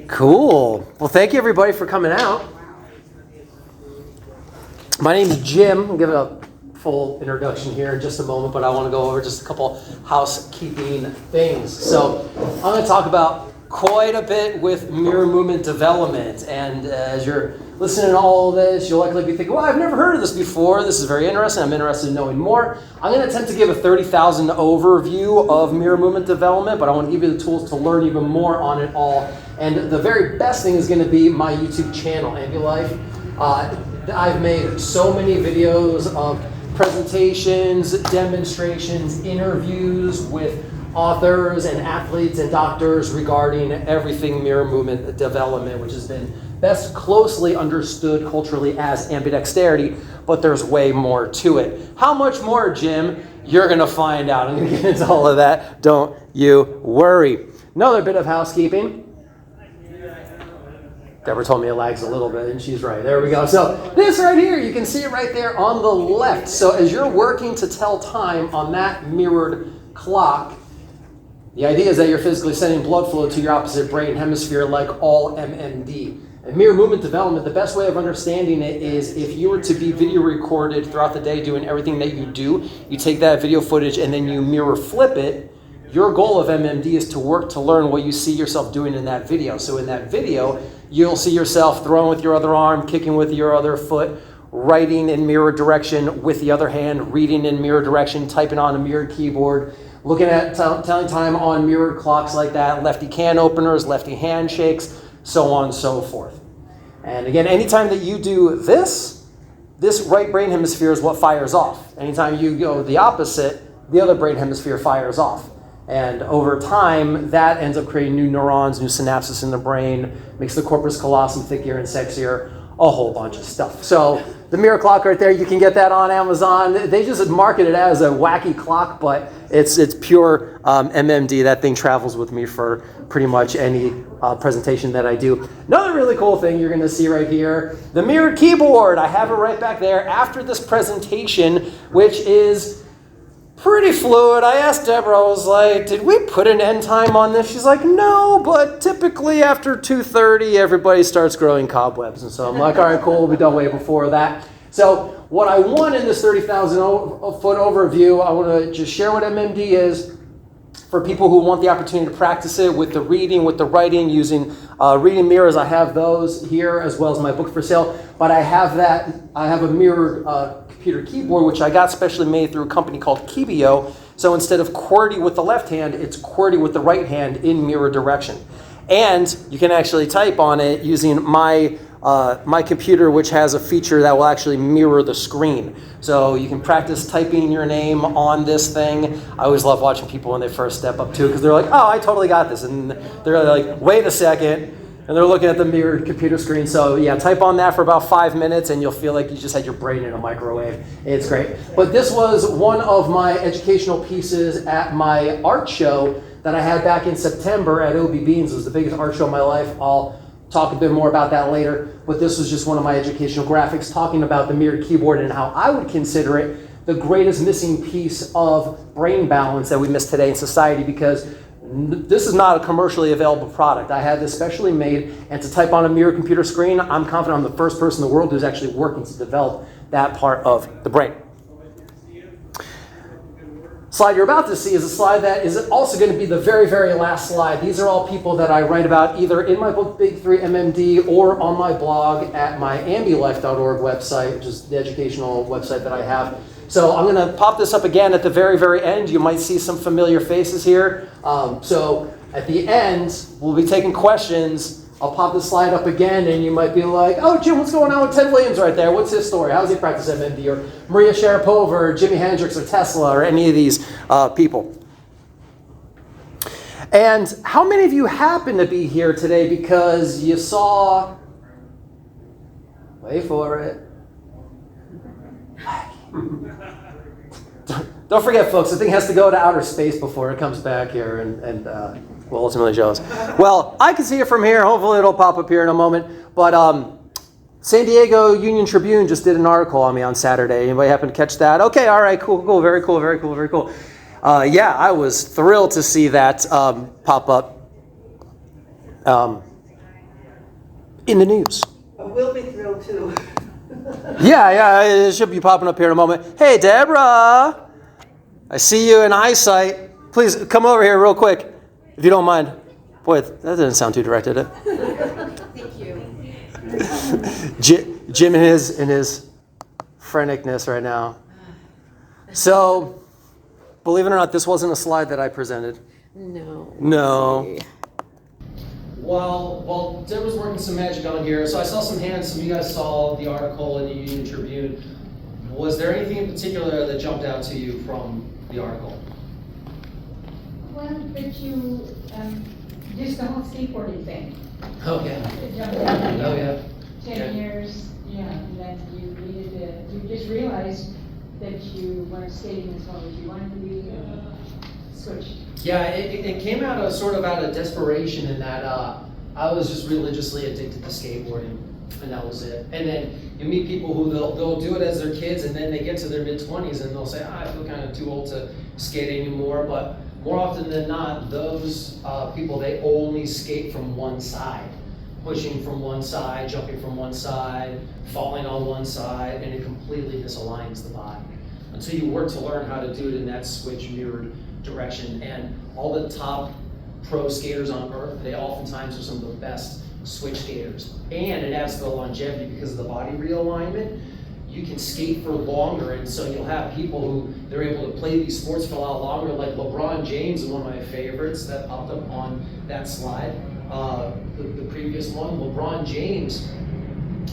Cool. Well, thank you everybody for coming out. My name is Jim. I'll give it a full introduction here in just a moment, but I want to go over just a couple housekeeping things. So I'm going to talk about quite a bit with mirror movement development. And as you're listening to all of this, you'll likely be thinking, well, I've never heard of this before. This is very interesting. I'm interested in knowing more. I'm going to attempt to give a 30,000 overview of mirror movement development, but I want to give you the tools to learn even more on it all. And the very best thing is going to be my YouTube channel, AmbuLife. I've made so many videos of presentations, demonstrations, interviews with authors and athletes and doctors regarding everything mirror movement development, which has been best closely understood culturally as ambidexterity, but there's way more to it. How much more, Jim? You're going to find out. I'm going to get into all of that. Don't you worry. Another bit of housekeeping. Deborah told me it lags a little bit, and she's right. There we go. So this right here, you can see it right there on the left. So as you're working to tell time on that mirrored clock, the idea is that you're physically sending blood flow to your opposite brain hemisphere like all MMD. And mirror movement development, the best way of understanding it is if you were to be video recorded throughout the day doing everything that you do, you take that video footage and then you mirror flip it. Your goal of MMD is to work to learn what you see yourself doing in that video. So in that video, you'll see yourself throwing with your other arm, kicking with your other foot, writing in mirror direction with the other hand, reading in mirror direction, typing on a mirrored keyboard, looking at telling time on mirrored clocks like that, lefty can openers, lefty handshakes, so on and so forth. And again, anytime that you do this right brain hemisphere is what fires off. Anytime you go the opposite, the other brain hemisphere fires off. And over time, that ends up creating new neurons, new synapses in the brain, makes the corpus callosum thicker and sexier, a whole bunch of stuff. So the mirror clock right there, you can get that on Amazon. They just market it as a wacky clock, but it's pure MMD. That thing travels with me for pretty much any presentation that I do. Another really cool thing you're going to see right here, the mirrored keyboard. I have it right back there after this presentation, which is pretty fluid. I asked Deborah, I was like, did we put an end time on this? She's like, no, but typically after 2:30, everybody starts growing cobwebs. And so I'm like, all right, cool, we'll be done way before that. So what I want in this 30,000 foot overview, I want to just share what MMD is for people who want the opportunity to practice it with the reading, with the writing, using reading mirrors. I have those here as well as my book for sale. But I have a mirrored computer keyboard, which I got specially made through a company called Kibio. So instead of QWERTY with the left hand, it's QWERTY with the right hand in mirror direction. And you can actually type on it using my computer, which has a feature that will actually mirror the screen. So you can practice typing your name on this thing. I always love watching people when they first step up too, because they're like, oh, I totally got this. And they're like, wait a second. And they're looking at the mirrored computer screen. So yeah, type on that for about 5 minutes and you'll feel like you just had your brain in a microwave. It's great. But this was one of my educational pieces at my art show that I had back in September at OB Beans. It was the biggest art show of my life. I'll talk a bit more about that later. But this was just one of my educational graphics talking about the mirrored keyboard and how I would consider it the greatest missing piece of brain balance that we miss today in society, because this is not a commercially available product. I had this specially made, and to type on a mirror computer screen, I'm confident I'm the first person in the world who's actually working to develop that part of the brain. Slide you're about to see is a slide that is also going to be the very, very last slide. These are all people that I write about either in my book, Big 3 MMD, or on my blog at my ambulife.org website, which is the educational website that I have. So I'm going to pop this up again at the very, very end. You might see some familiar faces here. So at the end, we'll be taking questions. I'll pop the slide up again, and you might be like, oh, Jim, what's going on with Ted Williams right there? What's his story? How does he practice MMD? Or Maria Sharapova, or Jimi Hendrix, or Tesla, or any of these people. And how many of you happen to be here today because you saw, wait for it, don't forget, folks, the thing has to go to outer space before it comes back here and will ultimately show us. Well, I can see it from here. Hopefully it'll pop up here in a moment. But San Diego Union Tribune just did an article on me on Saturday. Anybody happen to catch that? Okay, all right, cool, very cool. Yeah, I was thrilled to see that pop up. in the news. We'll be thrilled too. Yeah, it should be popping up here in a moment. Hey, Deborah, I see you in eyesight. Please come over here real quick, if you don't mind. Boy, that didn't sound too direct, did it? Thank you. Jim in his franticness right now. So, believe it or not, this wasn't a slide that I presented. No. While Deborah's working some magic on here, so I saw some hands. Some of you guys saw the article in the Union Tribune. Was there anything in particular that jumped out to you from the article? Well, but you, just the whole skateboarding thing. Oh, yeah. It jumped out. Oh, yeah. 10 years, and then you needed to, you just realized that you weren't skating as well as you wanted to be, switched. Yeah, it came out of desperation in that I was just religiously addicted to skateboarding, and that was it. And then you meet people who they'll do it as their kids, and then they get to their mid-20s and they'll say, I feel kind of too old to skate anymore. But more often than not, those people, they only skate from one side, pushing from one side, jumping from one side, falling on one side, and it completely misaligns the body. Until you work to learn how to do it in that switch mirrored direction. And all the top pro skaters on earth, they oftentimes are some of the best switch skaters. And it adds to the longevity because of the body realignment. You can skate for longer, and so you'll have people who they're able to play these sports for a lot longer, like LeBron James is one of my favorites that popped up on that slide, the previous one. LeBron James,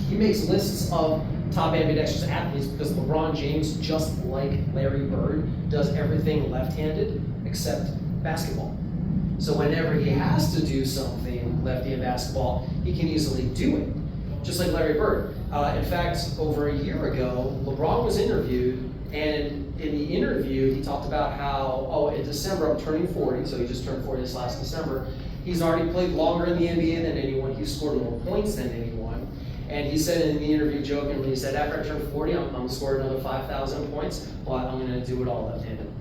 he makes lists of top ambidextrous athletes because LeBron James, just like Larry Bird, does everything left-handed except basketball. So whenever he has to do something lefty in basketball, he can easily do it, just like Larry Bird. In fact, over a year ago, LeBron was interviewed, and in the interview, he talked about how, in December, I'm turning 40, so he just turned 40 this last December. He's already played longer in the NBA than anyone. He's scored more points than anyone. And he said in the interview jokingly, he said, after I turn 40, I'm going to score another 5,000 points, but I'm going to do it all left-handed.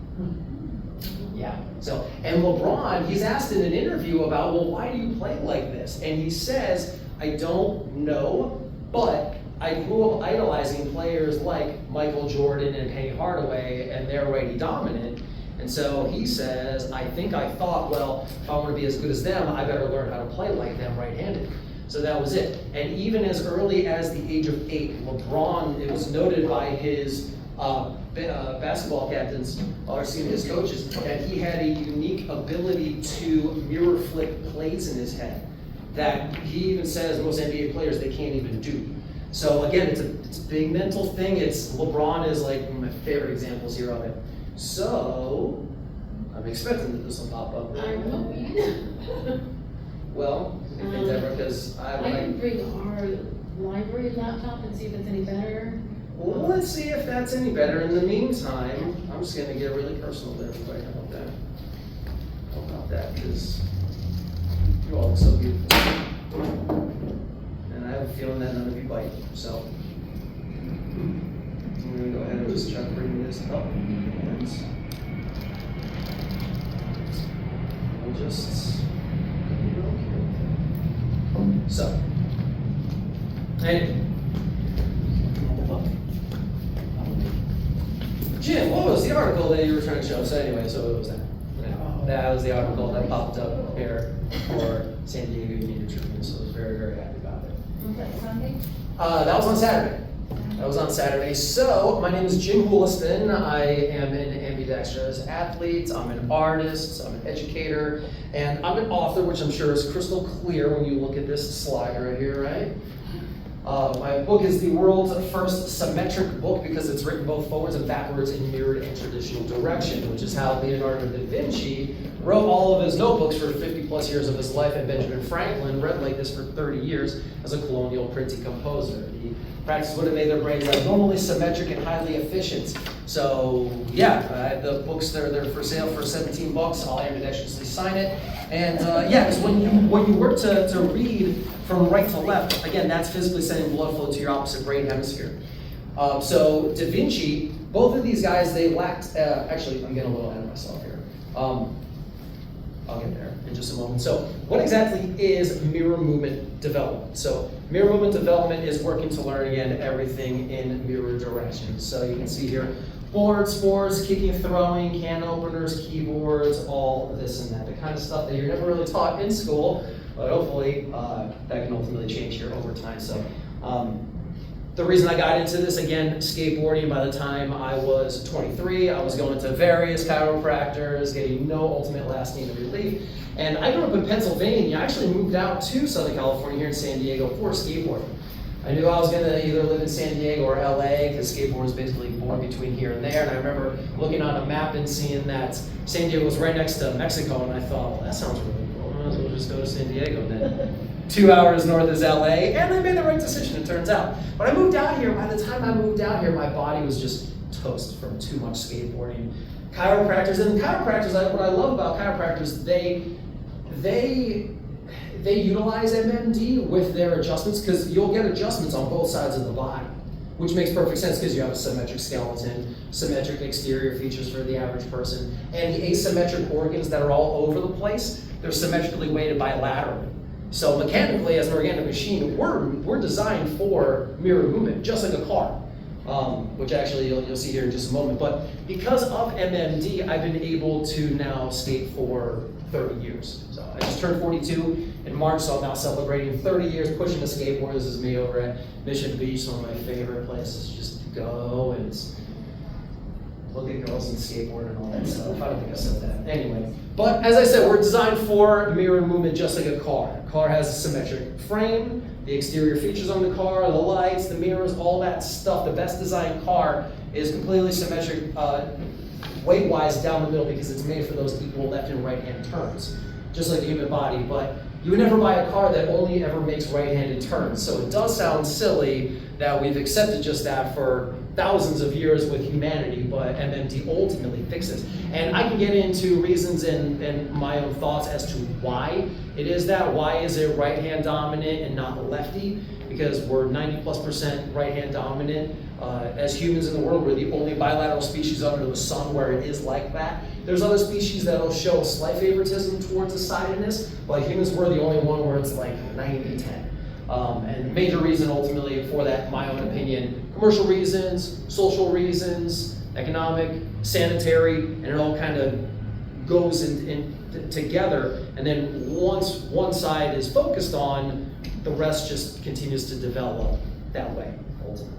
Yeah. So, and LeBron, he's asked in an interview about, well, why do you play like this? And he says, I don't know, but I grew up idolizing players like Michael Jordan and Penny Hardaway, and they're already dominant. And so he says, I thought, well, if I want to be as good as them, I better learn how to play like them right-handed. So that was it. And even as early as the age of 8, LeBron, it was noted by his basketball captains, or his coaches, that he had a unique ability to mirror flip plays in his head that he even says most NBA players, they can't even do. So again, it's a big mental thing. LeBron is like one of my favorite examples here of it. So I'm expecting that this will pop up. I'm hoping. Well, Deborah, because I can bring our library laptop and see if it's any better. Well, let's see if that's any better. In the meantime, I'm just going to get really personal with everybody. How about that? How about that? Because you all look so beautiful. And I have a feeling that none of you bite. So I'm going to go ahead and just try to bring this up. And we'll just go here. So, anyway. Jim, what was the article that you were trying to show us anyway? So what was that? That was the article that popped up here for San Diego Union Tribune, so I was very, very happy about it. Was that Sunday? That was on Saturday. That was on Saturday. So, my name is Jim Houliston. I am an ambidextrous athlete, I'm an artist, I'm an educator, and I'm an author, which I'm sure is crystal clear when you look at this slide right here, right? My book is the world's first symmetric book because it's written both forwards and backwards in mirrored and traditional direction, which is how Leonardo da Vinci wrote all of his notebooks for 50 plus years of his life, and Benjamin Franklin read like this for 30 years as a colonial printing composer. He practiced what made their brains abnormally symmetric and highly efficient. So yeah, the books, they're for sale for $17. I'll ambidextrously sign it. And yeah, because when you work to read from right to left, again, that's physically sending blood flow to your opposite brain hemisphere. So Da Vinci, both of these guys, they lacked, actually, I'm getting a little ahead of myself here. I'll get there in just a moment. So what exactly is mirror movement development? So mirror movement development is working to learn, again, everything in mirror directions. So you can see here, boards, sports, kicking, throwing, can openers, keyboards, all this and that. The kind of stuff that you're never really taught in school, but hopefully that can ultimately change here over time. So the reason I got into this, again, skateboarding, by the time I was 23, I was going to various chiropractors, getting no ultimate lasting relief. And I grew up in Pennsylvania. I actually moved out to Southern California here in San Diego for skateboarding. I knew I was going to either live in San Diego or LA because skateboarding is basically born between here and there. And I remember looking on a map and seeing that San Diego was right next to Mexico, and I thought, well, that sounds really cool. I might as well just go to San Diego and then 2 hours north is LA, and I made the right decision, it turns out. When I moved out here, by the time I moved out here, my body was just toast from too much skateboarding. Chiropractors, what I love about chiropractors, they utilize MMD with their adjustments, because you'll get adjustments on both sides of the body, which makes perfect sense because you have a symmetric skeleton, symmetric exterior features for the average person, and the asymmetric organs that are all over the place, they're symmetrically weighted bilaterally. So mechanically, as an organic machine, we're designed for mirror movement, just like a car, which actually you'll see here in just a moment. But because of MMD, I've been able to now skate for 30 years. So I just turned 42 in March, so I'm now celebrating 30 years pushing a skateboard. This is me over at Mission Beach, one of my favorite places just to go and look at girls and skateboard and all that stuff. I don't think I said that. Anyway, but as I said, we're designed for mirror movement just like a car. A car has a symmetric frame, the exterior features on the car, the lights, the mirrors, all that stuff. The best designed car is completely symmetric weight-wise down the middle because it's made for those equal left and right-hand turns, just like the human body. But you would never buy a car that only ever makes right-handed turns. So it does sound silly that we've accepted just that for thousands of years with humanity, but MMD ultimately fixes. And I can get into reasons and my own thoughts as to why it is that. Why is it right-hand dominant and not lefty? Because we're 90+% right-hand dominant. As humans in the world, we're the only bilateral species under the sun where it is like that. There's other species that'll show a slight favoritism towards the sidedness, but humans were the only one where it's like 90-10. And major reason ultimately for that, in my own opinion, commercial reasons, social reasons, economic, sanitary, and it all kind of goes in together. And then once one side is focused on, the rest just continues to develop that way, ultimately.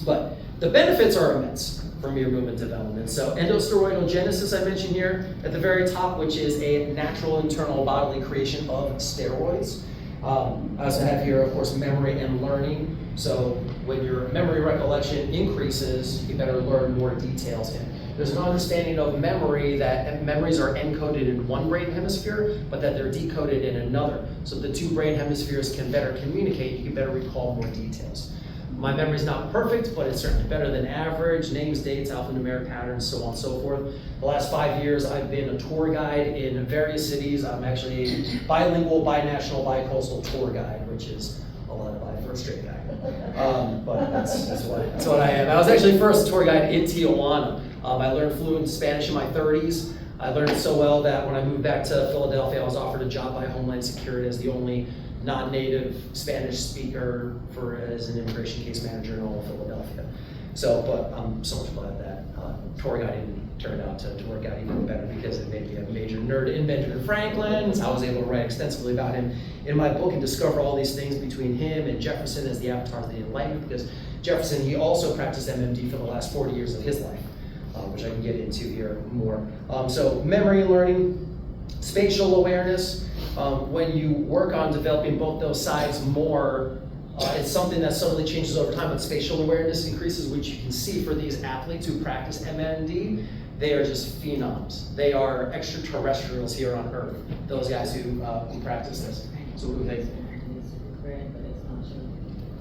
But the benefits are immense for mirror movement development. So endosteroidogenesis I mentioned here at the very top, which is a natural internal bodily creation of steroids. I also have here, of course, memory and learning. So when your memory recollection increases, you better learn more details. And there's an understanding of memory that memories are encoded in one brain hemisphere, but that they're decoded in another. So the two brain hemispheres can better communicate, you can better recall more details. My memory's not perfect, but it's certainly better than average. Names, dates, alphanumeric patterns, so on and so forth. The last 5 years, I've been a tour guide in various cities. I'm actually a bilingual, binational, bicoastal tour guide, which is a lot of bi for a straight guy. But that's what I am. I was actually first tour guide in Tijuana. I learned fluent Spanish in my 30s. I learned it so well that when I moved back to Philadelphia, I was offered a job by Homeland Security as the only non-native Spanish speaker as an immigration case manager in all of Philadelphia. So, but I'm so much glad that tour guiding turned out to work out even better because it made me a major nerd in Benjamin Franklin. So I was able to write extensively about him in my book and discover all these things between him and Jefferson as the avatars of the Enlightenment, because Jefferson, he also practiced MMD for the last 40 years of his life, which I can get into here more. So memory and learning, spatial awareness. When you work on developing both those sides more, it's something that subtly changes over time, but spatial awareness increases, which you can see for these athletes who practice MMD. They are just phenoms. They are extraterrestrials here on Earth, those guys who practice this. So what do they think?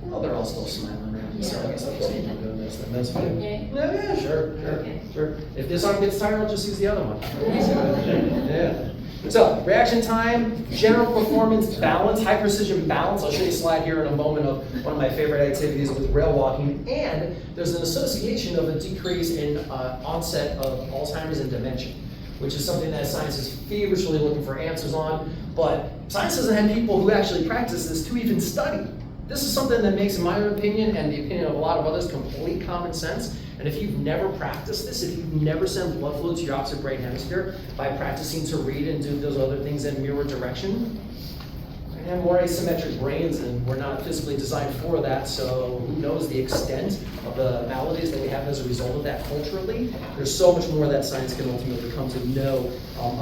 Well, they're all still smiling, right? So I guess I'll just keep doing this, then that's fine. Okay. Yeah, sure. If this arm gets tired, I'll just use the other one. Yeah. So, reaction time, general performance, balance, high precision balance. I'll show you a slide here in a moment of one of my favorite activities with rail walking. And there's an association of a decrease in onset of Alzheimer's and dementia. which is something that science is feverishly looking for answers on. But science doesn't have people who actually practice this to even study. This is something that makes, in my opinion, and the opinion of a lot of others, complete common sense. And if you've never practiced this, if you've never sent blood flow to your opposite brain hemisphere by practicing to read and do those other things in mirror direction, we have more asymmetric brains, and we're not physically designed for that, so who knows the extent of the maladies that we have as a result of that culturally. There's so much more that science can ultimately come to know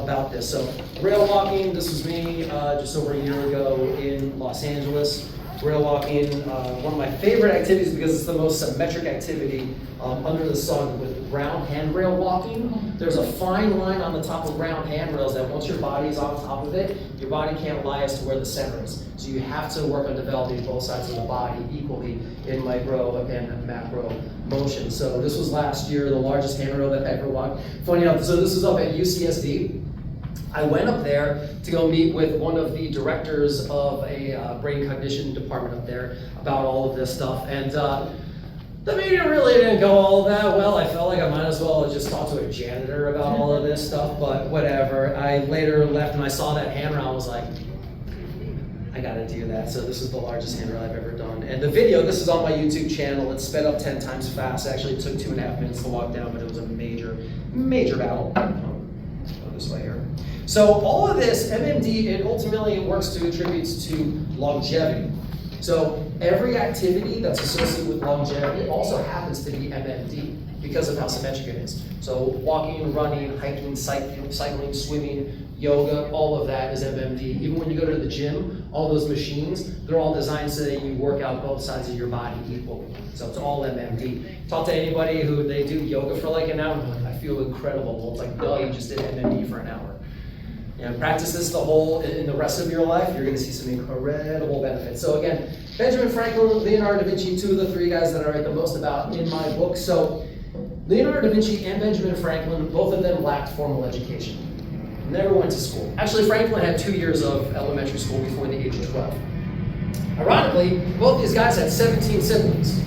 about this. So rail walking, this was me just over a year ago in Los Angeles. Rail walking, one of my favorite activities because it's the most symmetric activity under the sun with round handrail walking. There's a fine line on the top of round handrails that once your body's on top of it, your body can't lie as to where the center is. So you have to work on developing both sides of the body equally in micro and macro motion. So this was last year, the largest handrail that I ever walked. Funny enough, so this was up at UCSD. I went up there to go meet with one of the directors of a brain cognition department up there about all of this stuff. And the meeting really didn't go all that well. I felt like I might as well just talk to a janitor about all of this stuff, but whatever. I later left and I saw that handrail. I was like, I gotta do that. So this is the largest handrail I've ever done. And the video, this is on my YouTube channel. It's sped up 10 times fast. Actually, it took 2.5 minutes to walk down, but it was a major, major battle. Go this way here. So all of this, MMD, it ultimately works to attributes to longevity. So every activity that's associated with longevity also happens to be MMD because of how symmetric it is. So walking, running, hiking, cycling, swimming, yoga, all of that is MMD. Even when you go to the gym, all those machines, they're all designed so that you work out both sides of your body equally. So it's all MMD. Talk to anybody who they do yoga for like an hour, I feel incredible. Well, it's like, no, you just did MMD for an hour. And practice this in the rest of your life, you're going to see some incredible benefits. So again, Benjamin Franklin, Leonardo da Vinci, two of the three guys that I write the most about in my book. So Leonardo da Vinci and Benjamin Franklin, both of them lacked formal education. Never went to school. Actually, Franklin had 2 years of elementary school before the age of 12. Ironically, both these guys had 17 siblings.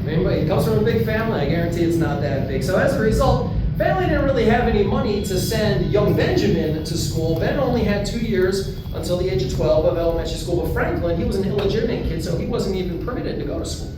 Anybody comes from a big family, I guarantee it's not that big. So as a result, family didn't really have any money to send young Benjamin to school. Ben only had 2 years until the age of 12 of elementary school, but Franklin, he was an illegitimate kid, so he wasn't even permitted to go to school.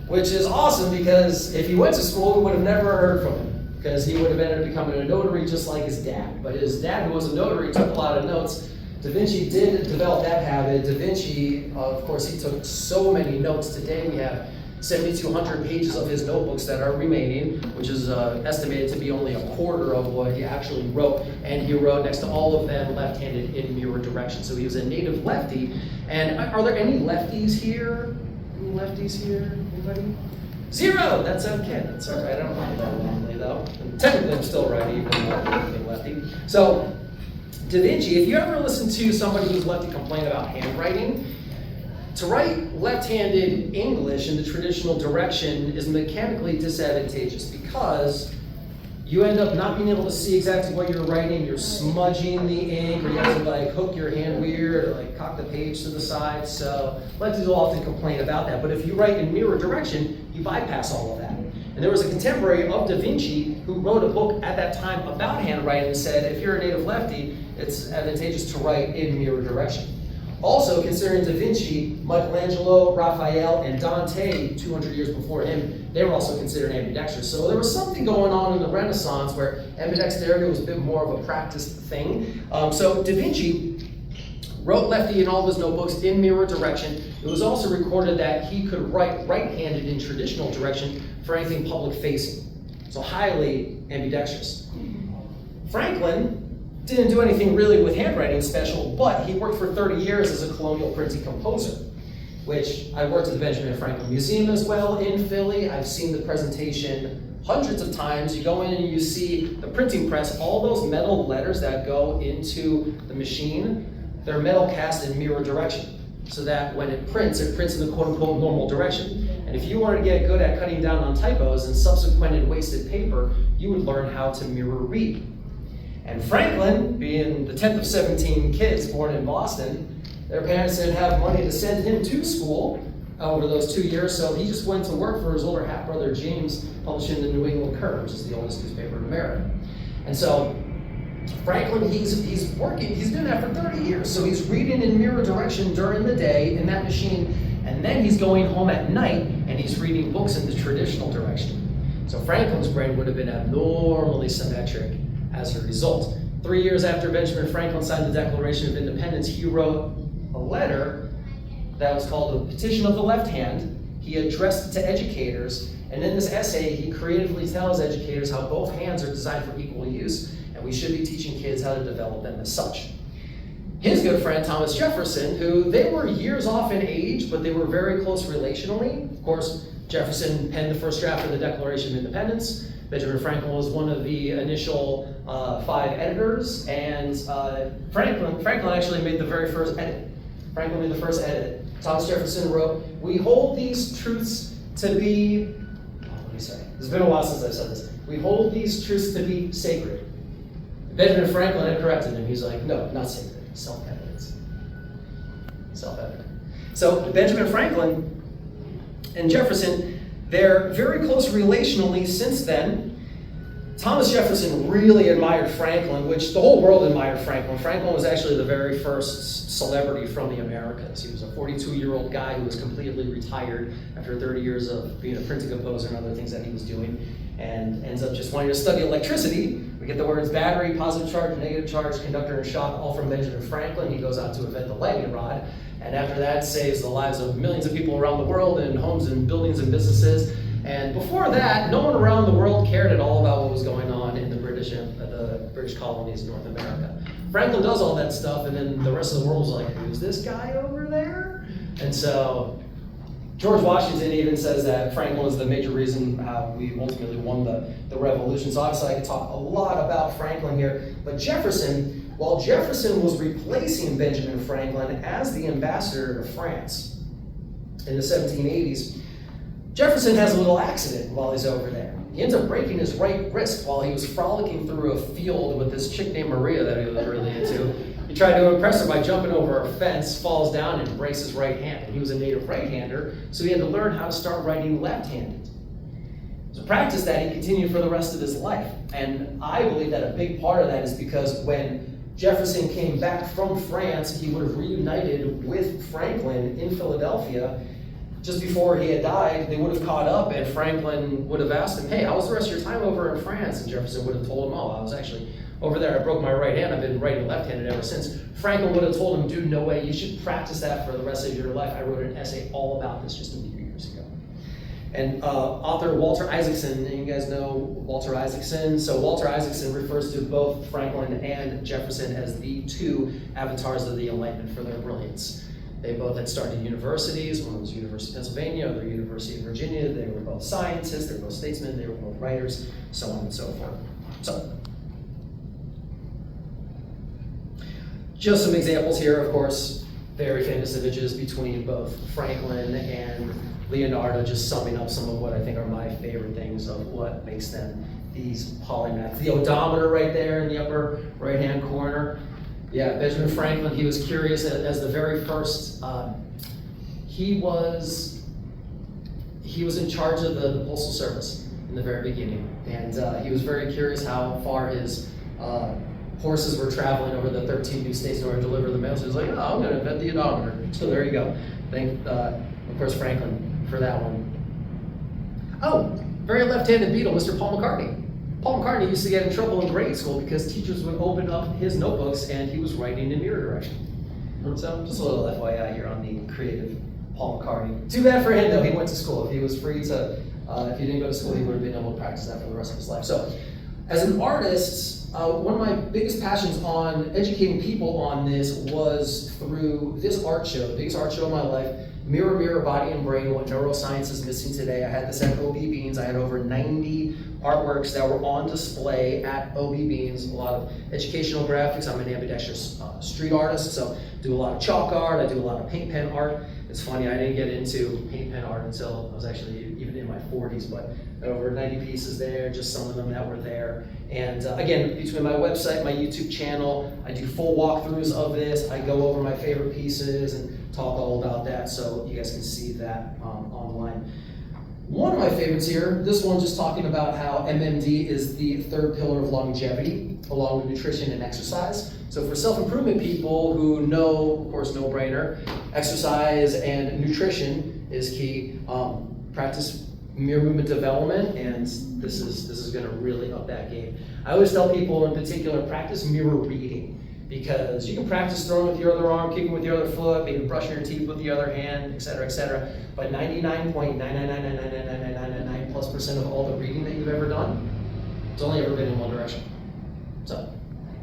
Which is awesome because if he went to school, we would have never heard from him because he would have ended up becoming a notary just like his dad. But his dad, who was a notary, took a lot of notes. Da Vinci did develop that habit. Da Vinci, of course, he took so many notes. Today we have 7,200 pages of his notebooks that are remaining, which is estimated to be only a quarter of what he actually wrote. And he wrote next to all of them left-handed in mirror direction. So he was a native lefty. And are there any lefties here? Any lefties here? Anybody? 0! That's okay. That's all right. I don't mind that normally, though. And technically, I'm still right, even though I'm lefty. So Da Vinci, if you ever listen to somebody who's lefty complain about handwriting, to write left-handed English in the traditional direction is mechanically disadvantageous because you end up not being able to see exactly what you're writing. You're smudging the ink, or you have to like hook your hand weird, or like cock the page to the side. So lefties will often complain about that. But if you write in mirror direction, you bypass all of that. And there was a contemporary of Da Vinci who wrote a book at that time about handwriting and said, if you're a native lefty, it's advantageous to write in mirror direction. Also, considering Da Vinci, Michelangelo, Raphael, and Dante, 200 years before him, they were also considered ambidextrous. So there was something going on in the Renaissance where ambidexterity was a bit more of a practiced thing. So Da Vinci wrote lefty in all of his notebooks in mirror direction. It was also recorded that he could write right-handed in traditional direction for anything public-facing. So highly ambidextrous. Franklin didn't do anything really with handwriting special, but he worked for 30 years as a colonial printing composer, which I worked at the Benjamin Franklin Museum as well in Philly. I've seen the presentation hundreds of times. You go in and you see the printing press, all those metal letters that go into the machine, they're metal cast in mirror direction, so that when it prints in the quote-unquote normal direction. And if you wanted to get good at cutting down on typos and subsequent wasted paper, you would learn how to mirror read. And Franklin, being the 10th of 17 kids born in Boston, their parents didn't have money to send him to school, over those 2 years, so he just went to work for his older half-brother James, publishing the New England Courier, which is the oldest newspaper in America. And so Franklin, he's working, he's doing that for 30 years, so he's reading in mirror direction during the day in that machine, and then he's going home at night and he's reading books in the traditional direction. So Franklin's brain would have been abnormally symmetric as a result. 3 years after Benjamin Franklin signed the Declaration of Independence, he wrote a letter that was called the Petition of the Left Hand. He addressed it to educators, and in this essay, he creatively tells educators how both hands are designed for equal use, and we should be teaching kids how to develop them as such. His good friend, Thomas Jefferson, who they were years off in age, but they were very close relationally. Of course, Jefferson penned the first draft of the Declaration of Independence. Benjamin Franklin was one of the initial 5 editors, and Franklin actually made the very first edit. Franklin made the first edit. Thomas Jefferson wrote, "We hold these truths to be," let me say, it's been a while since I've said this. "We hold these truths to be sacred." Benjamin Franklin had corrected him. He's like, "No, not sacred, self-evident." Self-evident. So Benjamin Franklin and Jefferson, they're very close relationally since then. Thomas Jefferson really admired Franklin, which the whole world admired Franklin. Franklin was actually the very first celebrity from the Americas. He was a 42-year-old guy who was completely retired after 30 years of being a printing composer and other things that he was doing, and ends up just wanting to study electricity. We get the words battery, positive charge, negative charge, conductor, and shock, all from Benjamin Franklin. He goes out to invent the lightning rod, and after that saves the lives of millions of people around the world in homes and buildings and businesses. And before that, no one around the world cared at all about what was going on in the British colonies in North America. Franklin does all that stuff, and then the rest of the world was like, "Who's this guy over there?" And so George Washington even says that Franklin was the major reason how we ultimately won the revolution. So obviously I could talk a lot about Franklin here, but Jefferson, while Jefferson was replacing Benjamin Franklin as the ambassador to France in the 1780s, Jefferson has a little accident while he's over there. He ends up breaking his right wrist while he was frolicking through a field with this chick named Maria that he was really into. He tried to impress her by jumping over a fence, falls down, and breaks his right hand. And he was a native right-hander, so he had to learn how to start writing left-handed. So practice that he continued for the rest of his life. And I believe that a big part of that is because when Jefferson came back from France, he would have reunited with Franklin in Philadelphia. Just before he had died, they would have caught up, and Franklin would have asked him, "Hey, how was the rest of your time over in France?" And Jefferson would have told him, "Oh, I was actually over there. I broke my right hand. I've been writing left-handed ever since." Franklin would have told him, "Dude, no way. You should practice that for the rest of your life. I wrote an essay all about this just a few years ago." And author Walter Isaacson, you guys know Walter Isaacson? So Walter Isaacson refers to both Franklin and Jefferson as the 2 avatars of the Enlightenment for their brilliance. They both had started universities. One was University of Pennsylvania, the other University of Virginia. They were both scientists, they were both statesmen, they were both writers, so on and so forth. So, just some examples here, of course, very famous images between both Franklin and Leonardo, just summing up some of what I think are my favorite things of what makes them these polymaths. The odometer right there in the upper right-hand corner. Yeah, Benjamin Franklin, he was curious as the very first, he was in charge of the Postal Service in the very beginning. And he was very curious how far his horses were traveling over the 13 new states in order to deliver the mail. So he was like, "Oh, I'm gonna invent the odometer." So there you go. Thank, of course, Franklin for that one. Oh, very left-handed Beatle, Mr. Paul McCartney. Paul McCartney used to get in trouble in grade school because teachers would open up his notebooks and he was writing in mirror direction. So just a little FYI here on the creative Paul McCartney. Too bad for him though, he went to school. If he was free to, if he didn't go to school, he would have been able to practice that for the rest of his life. So as an artist, one of my biggest passions on educating people on this was through this art show, the biggest art show of my life, Mirror, Mirror, Body and Brain, What Neuroscience is Missing Today. I had this at OB Beans. I had over 90 artworks that were on display at OB Beans, a lot of educational graphics. I'm an ambidextrous street artist, so do a lot of chalk art, I do a lot of paint pen art. It's funny, I didn't get into paint pen art until I was actually even in my 40s, but over 90 pieces there, just some of them that were there. And again, between my website, my YouTube channel, I do full walkthroughs of this. I go over my favorite pieces and talk all about that, so you guys can see that online. One of my favorites here, this one just talking about how MMD is the third pillar of longevity, along with nutrition and exercise. So for self-improvement people who know, of course, no-brainer, exercise and nutrition is key. Practice mirror movement development, and this is going to really up that game. I always tell people in particular, practice mirror reading, because you can practice throwing with your other arm, kicking with your other foot, maybe brushing your teeth with the other hand, et cetera, but 99.9999999+% of all the reading that you've ever done, it's only ever been in one direction. So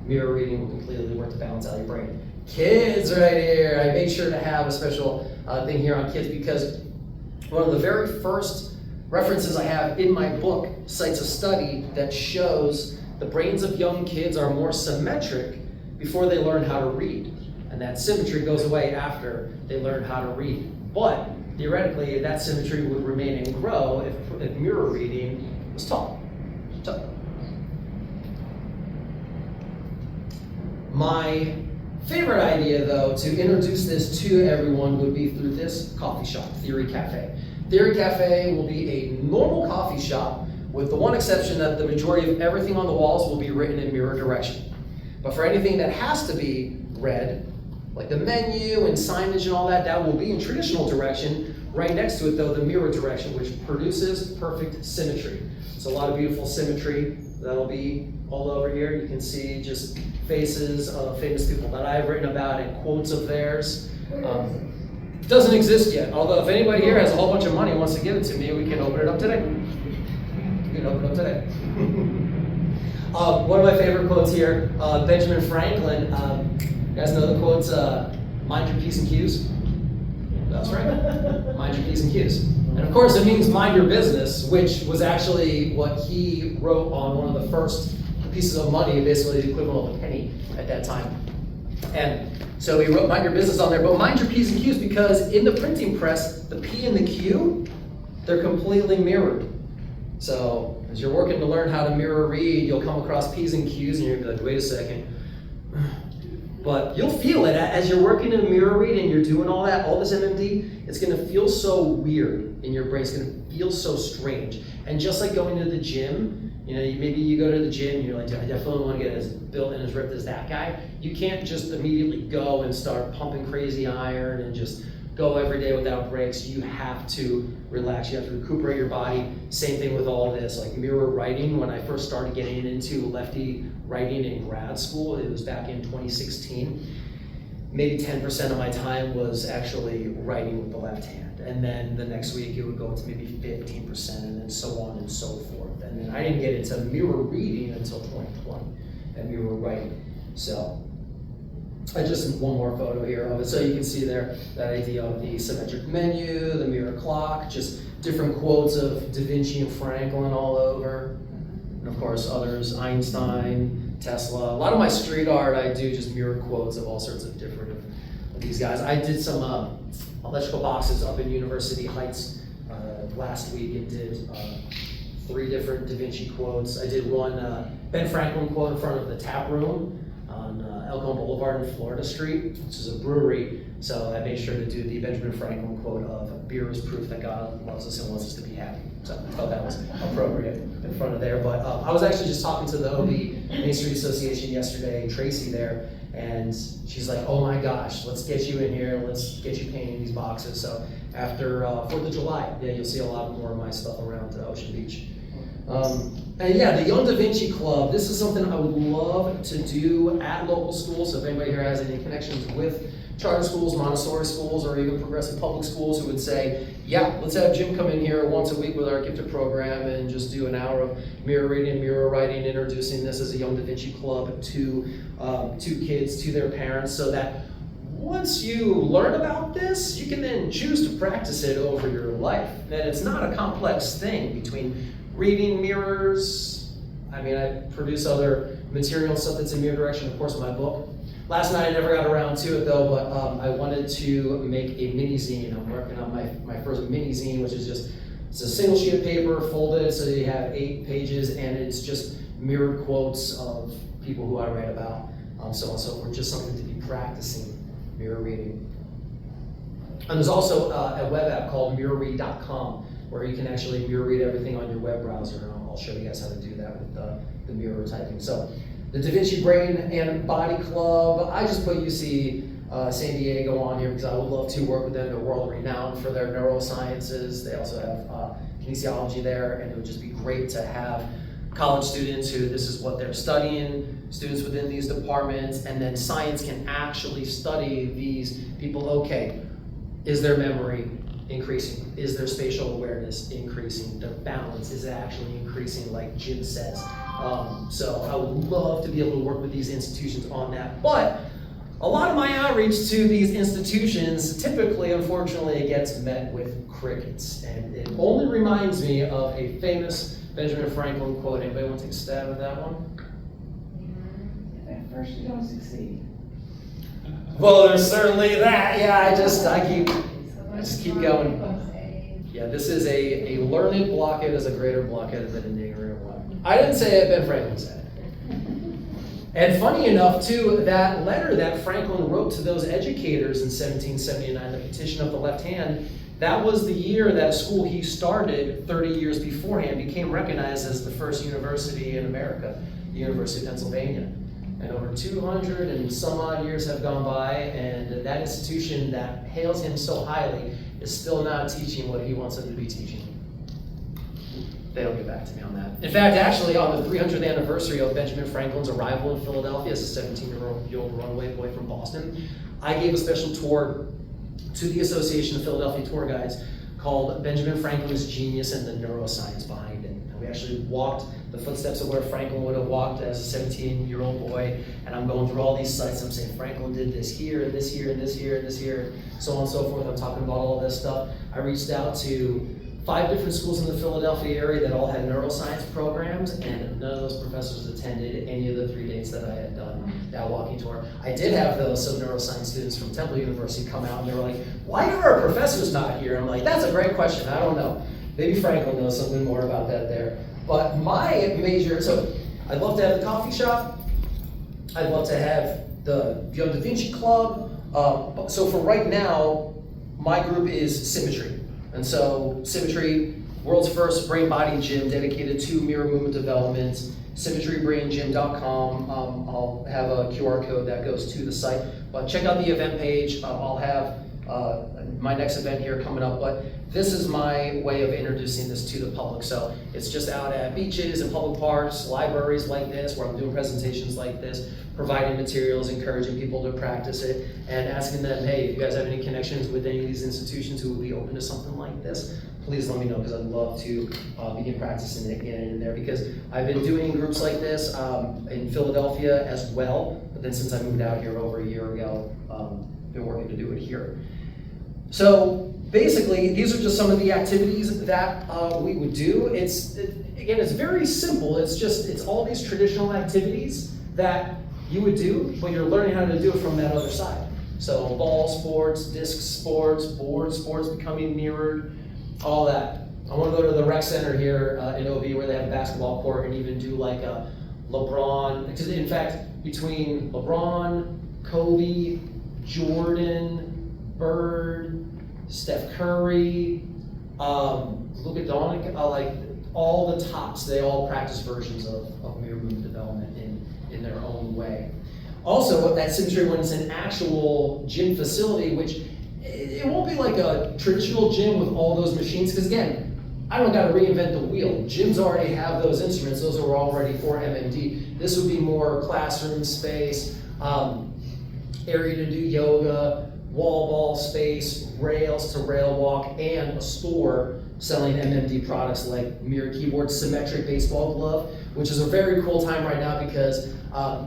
mirror reading will completely work to balance out your brain. Kids right here, I make sure to have a special thing here on kids, because one of the very first references I have in my book cites a study that shows the brains of young kids are more symmetric before they learn how to read. And that symmetry goes away after they learn how to read. But theoretically, that symmetry would remain and grow if mirror reading was taught. My favorite idea, though, to introduce this to everyone would be through this coffee shop, Theory Cafe. Theory Cafe will be a normal coffee shop, with the one exception that the majority of everything on the walls will be written in mirror direction. But for anything that has to be read, like the menu and signage and all that, that will be in traditional direction. Right next to it, though, the mirror direction, which produces perfect symmetry. So a lot of beautiful symmetry that'll be all over here. You can see just faces of famous people that I've written about and quotes of theirs. Doesn't exist yet, although if anybody here has a whole bunch of money and wants to give it to me, we can open it up today. We can open it up today. One of my favorite quotes here, Benjamin Franklin. You guys know the quotes, mind your P's and Q's? That's right, mind your P's and Q's. And of course it means mind your business, which was actually what he wrote on one of the first pieces of money, basically the equivalent of a penny at that time. And so he wrote mind your business on there, but mind your P's and Q's, because in the printing press, the P and the Q, they're completely mirrored. So as you're working to learn how to mirror read, you'll come across P's and Q's and you're gonna be like, wait a second. But you'll feel it as you're working in mirror read and you're doing all that, all this MMD, it's gonna feel so weird in your brain, it's gonna feel so strange. And just like going to the gym, you know, maybe you go to the gym and you're like, I definitely want to get as built and as ripped as that guy. You can't just immediately go and start pumping crazy iron and just go every day without breaks. You have to relax, you have to recuperate your body. Same thing with all this, like mirror writing. When I first started getting into lefty writing in grad school, it was back in 2016. Maybe 10% of my time was actually writing with the left hand. And then the next week it would go to maybe 15%, and then so on and so forth. And then I didn't get into mirror reading until 2020, and mirror writing. So I just one more photo here of it. So you can see there that idea of the symmetric menu, the mirror clock, just different quotes of Da Vinci and Franklin all over. And of course others, Einstein, Tesla. A lot of my street art, I do just mirror quotes of all sorts of different of these guys. I did some electrical boxes up in University Heights last week and did 3 different Da Vinci quotes. I did one Ben Franklin quote in front of the tap room on Elkhorn Boulevard and Florida Street, which is a brewery. So I made sure to do the Benjamin Franklin quote of beer is proof that God loves us and wants us to be happy. So I thought that was appropriate in front of there. But I was actually just talking to the OB Main Street Association yesterday, Tracy there, and she's like, oh my gosh, let's get you in here, let's get you painting these boxes. So after 4th of July, yeah, you'll see a lot more of my stuff around Ocean Beach. And yeah, the Young Da Vinci Club, this is something I would love to do at local schools. So if anybody here has any connections with charter schools, Montessori schools, or even progressive public schools who would say, yeah, let's have Jim come in here once a week with our gifted program and just do an hour of mirror reading, mirror writing, introducing this as a Young Da Vinci Club to kids, to their parents, so that once you learn about this, you can then choose to practice it over your life. That it's not a complex thing between reading mirrors. I mean, I produce other material stuff that's in mirror direction, of course, my book. Last night I never got around to it though, but I wanted to make a mini zine. I'm working on my first mini zine, which is just, it's a single sheet of paper folded so you have 8 pages, and it's just mirrored quotes of people who I write about, so on and so forth, just something to be practicing mirror reading. And there's also a web app called mirrorread.com where you can actually mirror read everything on your web browser, and I'll show you guys how to do that with the mirror typing. So the Da Vinci Brain and Body Club, I just put UC San Diego on here because I would love to work with them. They're world renowned for their neurosciences. They also have kinesiology there, and it would just be great to have college students who this is what they're studying, students within these departments, and then science can actually study these people. Okay, is their memory increasing? Is their spatial awareness increasing? Their balance is actually increasing, like Jim says. So I would love to be able to work with these institutions on that. But a lot of my outreach to these institutions, typically, unfortunately, it gets met with crickets. And it only reminds me of a famous Benjamin Franklin quote. Anybody want to take a stab at that one? At first you don't succeed. Well, there's certainly that. Yeah, I just keep going. Yeah, this is a learned blockhead is a greater blockhead than an ignorant one. I didn't say it, Ben Franklin said it. And funny enough, too, that letter that Franklin wrote to those educators in 1779, the Petition of the Left Hand, that was the year that a school he started 30 years beforehand became recognized as the first university in America, the University of Pennsylvania. And over 200 and some odd years have gone by, and that institution that hails him so highly is still not teaching what he wants them to be teaching. They'll get back to me on that. In fact, actually, on the 300th anniversary of Benjamin Franklin's arrival in Philadelphia as a 17-year-old runaway boy from Boston, I gave a special tour to the Association of Philadelphia Tour Guides called Benjamin Franklin's Genius and the Neuroscience Behind It. And we actually walked the footsteps of where Franklin would have walked as a 17-year-old boy, and I'm going through all these sites. I'm saying Franklin did this here, and this here, and this here, and this here, so on and so forth. I'm talking about all this stuff. I reached out to 5 different schools in the Philadelphia area that all had neuroscience programs, and none of those professors attended any of the 3 dates that I had done that walking tour. I did have some neuroscience students from Temple University come out, and they were like, why are our professors not here? I'm like, that's a great question, I don't know. Maybe Franklin knows something more about that there. But my major, so I'd love to have the coffee shop, I'd love to have the Young Da Vinci Club. So for right now, my group is Symmetry. And so Symmetry, world's first brain-body gym dedicated to mirror movement development, symmetrybraingym.com. I'll have a QR code that goes to the site. But check out the event page. I'll have my next event here coming up. But this is my way of introducing this to the public. So it's just out at beaches and public parks, libraries like this, where I'm doing presentations like this, providing materials, encouraging people to practice it, and asking them, hey, if you guys have any connections with any of these institutions who would be open to something like this, please let me know, because I'd love to begin practicing it again in there, because I've been doing groups like this in Philadelphia as well, but then since I moved out here over a year ago, been working to do it here. So basically, these are just some of the activities that we would do. Again, it's very simple. It's all these traditional activities that you would do, but you're learning how to do it from that other side. So ball sports, disc sports, board sports becoming mirrored, all that. I want to go to the rec center here in OB where they have a basketball court and even do like a LeBron, because in fact, between LeBron, Kobe, Jordan, Bird, Steph Curry, Luka Doncic, like all the tops, they all practice versions of mirror movement development in their own way. Also, at Symmetry, when it's an actual gym facility, which it won't be like a traditional gym with all those machines, because again, I don't got to reinvent the wheel. Gyms already have those instruments; those are already for MMD. This would be more classroom space, area to do yoga, wall ball space, rails to rail walk, and a store selling MMD products like mirror keyboard, symmetric baseball glove, which is a very cool time right now because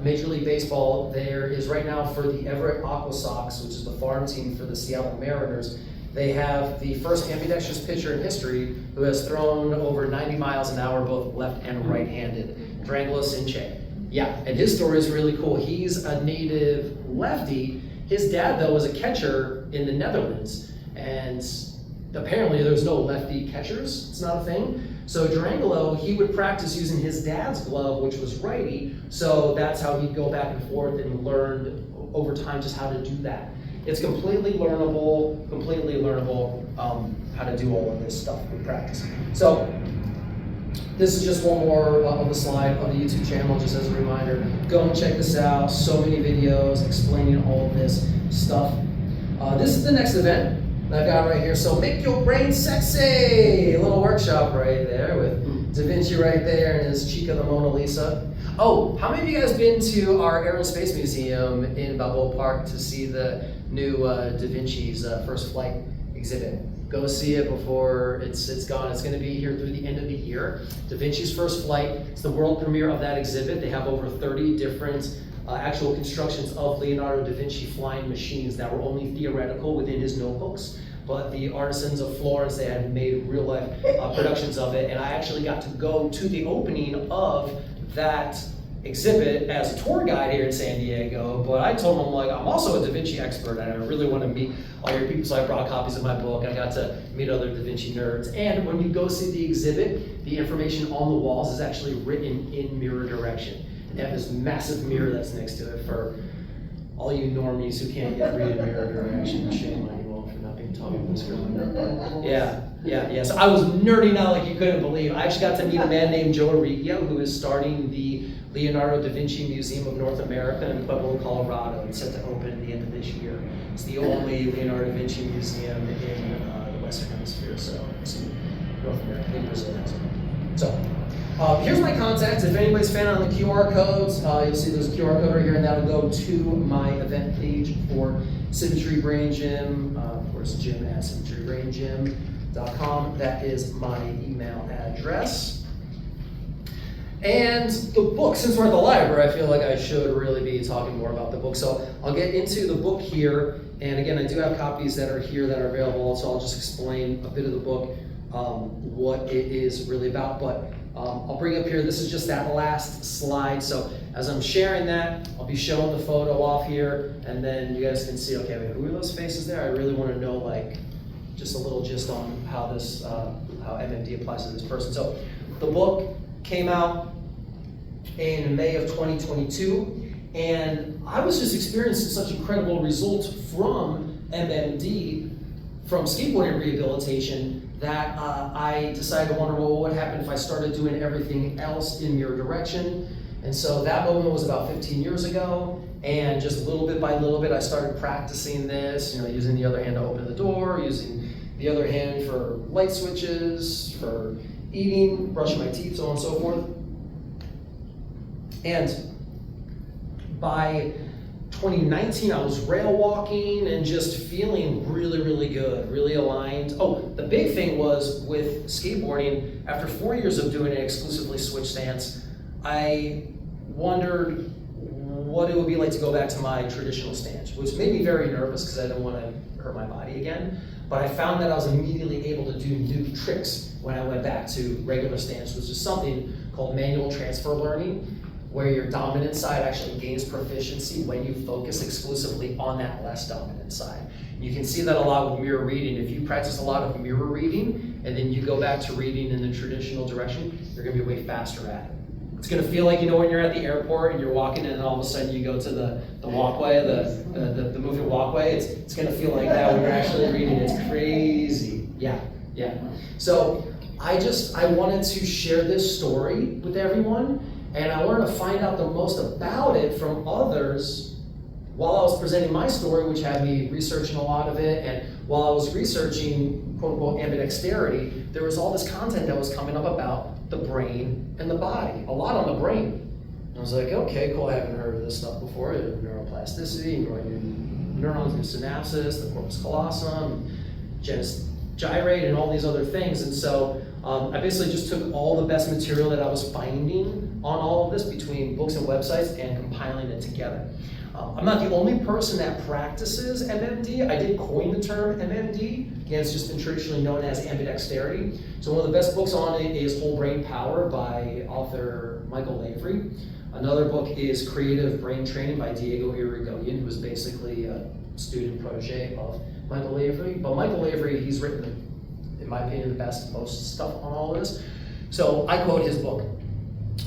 Major League Baseball, there is right now for the Everett Aqua Sox, which is the farm team for the Seattle Mariners, they have the first ambidextrous pitcher in history who has thrown over 90 miles an hour both left and right-handed, Drangela Sinche. Yeah, and his story is really cool. He's a native lefty. His dad, though, was a catcher in the Netherlands, and apparently there's no lefty catchers. It's not a thing. So Durangelo, he would practice using his dad's glove, which was righty, so that's how he'd go back and forth and learned over time just how to do that. It's completely learnable, how to do all of this stuff with practice. So this is just one more of the slide of the YouTube channel, just as a reminder. Go and check this out. So many videos explaining all of this stuff. This is the next event that I've got right here. So make your brain sexy. A little workshop right there with Da Vinci right there and his Chica the Mona Lisa. Oh, how many of you guys been to our Air and Space Museum in Balboa Park to see the new Da Vinci's first flight exhibit? Go see it before it's gone. It's going to be here through the end of the year. Da Vinci's first flight. It's the world premiere of that exhibit. They have over 30 different actual constructions of Leonardo da Vinci flying machines that were only theoretical within his notebooks. But the artisans of Florence, they had made real life productions of it. And I actually got to go to the opening of that exhibit as a tour guide here in San Diego, but I told them, like, I'm also a Da Vinci expert and I really want to meet all your people, so I brought copies of my book. I got to meet other Da Vinci nerds. And when you go see the exhibit, the information on the walls is actually written in mirror direction. And they have this massive mirror that's next to it for all you normies who can't yet read in mirror direction. Shame on you all for not being taught this growing up. Yeah. So I was nerding out like you couldn't believe. I actually got to meet a man named Joe Arrigio, who is starting the Leonardo da Vinci Museum of North America in Pueblo, Colorado. It's set to open at the end of this year. It's the only Leonardo da Vinci museum in the Western Hemisphere, so it's in North America. I think Brazil has it. So here's my contacts. If anybody's fan on the QR codes, you'll see there's a QR code right here, and that'll go to my event page for Symmetry Brain Gym. Of course, Jim at symmetrybraingym.com. That is my email address. And the book, since we're at the library, I feel like I should really be talking more about the book. So I'll get into the book here. And again, I do have copies that are here that are available. So I'll just explain a bit of the book, what it is really about. But I'll bring up here, this is just that last slide. So as I'm sharing that, I'll be showing the photo off here. And then you guys can see, okay, wait, who are those faces there? I really want to know, like, just a little gist on how this, how MMD applies to this person. So the book came out in May of 2022, and I was just experiencing such incredible results from MMD, from skateboarding rehabilitation, that I decided to wonder, well, what would happen if I started doing everything else in mirror direction? And so that moment was about 15 years ago, and just little bit by little bit, I started practicing this, using the other hand to open the door, using the other hand for light switches, for eating, brushing my teeth, so on and so forth. And by 2019, I was rail walking and just feeling really, really good, really aligned. Oh, the big thing was with skateboarding, after 4 years of doing an exclusively switch stance, I wondered what it would be like to go back to my traditional stance, which made me very nervous because I didn't want to hurt my body again. But I found that I was immediately able to do new tricks when I went back to regular stance, which is something called manual transfer learning, where your dominant side actually gains proficiency when you focus exclusively on that less dominant side. You can see that a lot with mirror reading. If you practice a lot of mirror reading and then you go back to reading in the traditional direction, you're gonna be way faster at it. It's gonna feel like, when you're at the airport and you're walking and all of a sudden you go to the walkway, the moving walkway, it's gonna feel like that when you're actually reading. It's crazy. Yeah. So I wanted to share this story with everyone, and I wanted to find out the most about it from others while I was presenting my story, which had me researching a lot of it. And while I was researching, quote unquote, ambidexterity, there was all this content that was coming up about the brain and the body, a lot on the brain. And I was like, okay, cool, I haven't heard of this stuff before. Neuroplasticity, growing neurons, new synapses, the corpus callosum, genus gyrate, and all these other things. And so I basically just took all the best material that I was finding on all of this between books and websites and compiling it together. I'm not the only person that practices MMD. I did coin the term MMD. Again, it's just been traditionally known as ambidexterity. So one of the best books on it is Whole Brain Power by author Michael Lavery. Another book is Creative Brain Training by Diego Irigoyen, who is basically a student protege of Michael Avery. But Michael Avery, he's written, in my opinion, the best, most stuff on all of this. So I quote his book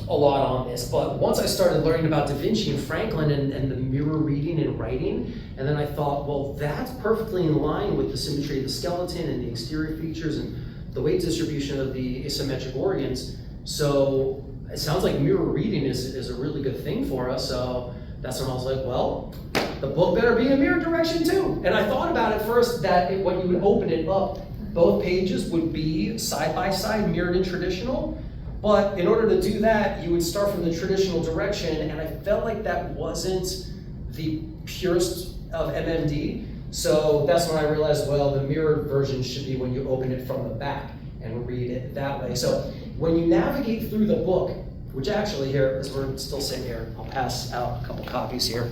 a lot on this. But once I started learning about Da Vinci and Franklin and the mirror reading and writing, and then I thought, well, that's perfectly in line with the symmetry of the skeleton and the exterior features and the weight distribution of the asymmetric organs. So it sounds like mirror reading is a really good thing for us. So that's when I was like, well, the book better be in mirror direction too. And I thought about it first that when you would open it up, both pages would be side by side, mirrored and traditional. But in order to do that, you would start from the traditional direction, and I felt like that wasn't the purest of MMD. So that's when I realized, well, the mirrored version should be when you open it from the back and read it that way. So when you navigate through the book, which actually here, as we're still sitting here, I'll pass out a couple copies here.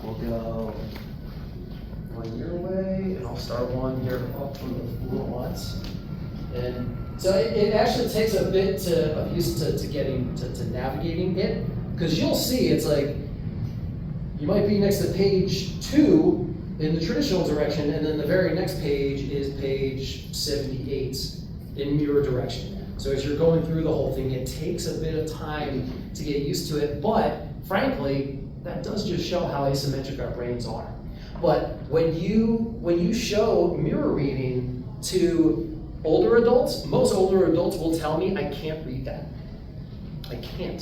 We'll go one your way, and I'll start one here up from the little ones. And so it actually takes a bit of use to getting to navigating it, because you'll see it's like you might be next to page 2 in the traditional direction, and then the very next page is page 78 in mirror direction. So as you're going through the whole thing, it takes a bit of time to get used to it, but frankly, that does just show how asymmetric our brains are. But when you show mirror reading to older adults, most older adults will tell me, I can't read that. I can't.